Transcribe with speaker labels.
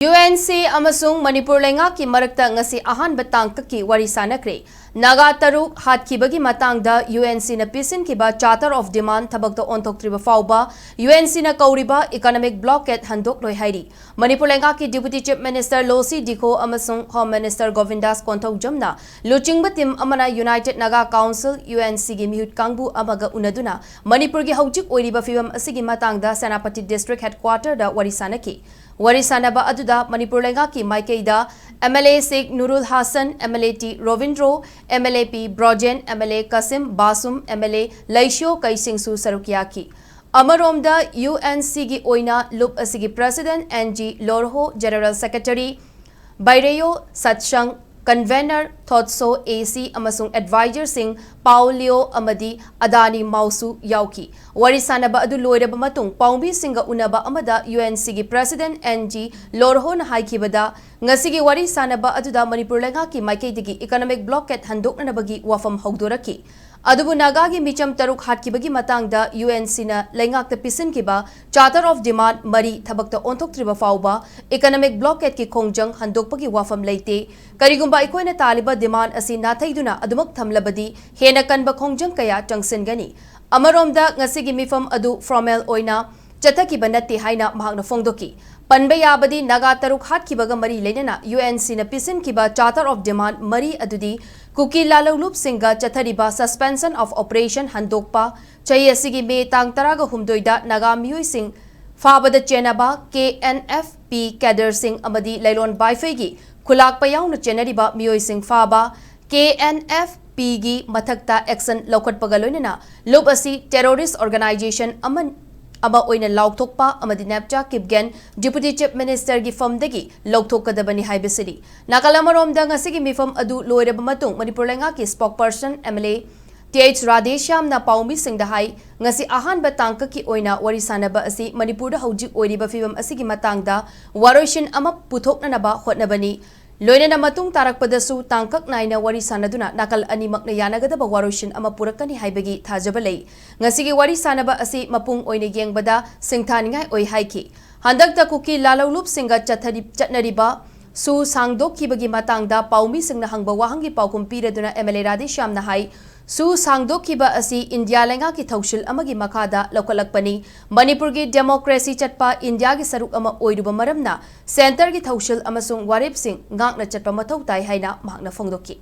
Speaker 1: UNC amasung Manipur lenga ki marakta ngasi ahan batang ki wari sanakre naga taruk hatkibagi matangda UNC na pisin kiba charter of demand thabakta ontok triba fauba UNC na Kouriba economic blockade Handokloi Hairi Manipur lenga ki deputy chief minister Losi Dikho amasung home minister Govindas Konthok jamna luchingba tim amana United Naga Council UNC gi mihut kangbu amaga unaduna Manipur gi haujik oiriba fibam asigi matangda Senapati district headquarter da wari sanaki Wari sanaba aduda Manipur lenga ki maikeida MLA Sheikh Nurul Hassan, MLA T Rovindro, MLA P Brojen, MLA Kasim Basum, MLA Laisho Kaisingsu Sarukiaki. Amaromda UNC gi oina lup asigi President NG Lorho General Secretary Baireyo Satshang Convener Thotso AC amasung advisor sing Paulio Amadi Adani Mausu Yauki Wari sanaba adu loiraba matung Paumbi singa unaba amada UNC gi President NG Lorho na haikibada ngasigi wari sanaba aduda Manipur lenga ki maikeidigi economic blockade handokna nabagi wafam hogdoraki Adubu Nagagi Micham Taruk Hatkibagi Matangda UNC na Lengakta Pisin Kiba Charter of Demand Mari Thabakta Ontok Triba Fauba Economic Blockade Ki Kongjang Handokpagi Wafam Leite Karigumba Ikoina Taliba Demand Asi Nathaiduna Adumak Thamlabadi Hena Kanba Kongjang Kaya Changsingani Amaromda Ngasigi Mifam Adu Fromel Oina Chatakiba Natti Haina Mahagna Fongdoki Panbe Yabadi Naga Taruk Hatkibaga Mari Lenana UNC na Pisin Kiba Charter of Demand Mari Adudi Kuki Lalulup Singa Chathariba Suspension of Operation Handokpa Chayasigi Me Tang Taraga Humdoida Naga Mui Sing Fabada Chenaba KNFP Kader Sing Amadi Lailon Baifegi Kulak Payaw na Chenariba Mui Sing Faba KNFP Gi Mathakta Action Lokat Pagaloina Lup Asi Terrorist Organization Ama oina laukthokpa amadi napcha kipgen deputy chief minister gi famdagi laukthokadabani haibasidi nakalamarom da ngasigi mifam adu loiraba matung Manipur lenga ki spokesperson MLA TH Radhesham na paumi singda hai ngasi ahan ba tangka ki oina wari sanaba asi Manipur da hauji oiriba fibam asigi matangda waroshin ama puthokna naba hotnabani Loina na matung tarak padasu tangkak naina wari sanaduna nakal animak na yanagadaba waroshin ama purakani haibagi thajabalay. Ngasigi wari sanaba asi mapung oina yengbada singthaningai oi haiki. Handakta kuki lalawlup singa chatnariba su sangdok kibagi matangda paumi singna hangba wahangi paukumpiraduna MLA Radhesham na hai Su sangdok kiba asi India lenga ki thaushil amagi makada lokalakpani Manipur gi democracy chatpa India gi saruk ama oiruba maramna center gi thaushil amasung warip sing ngakna chatpa mathau tai haina mahakna phongdoki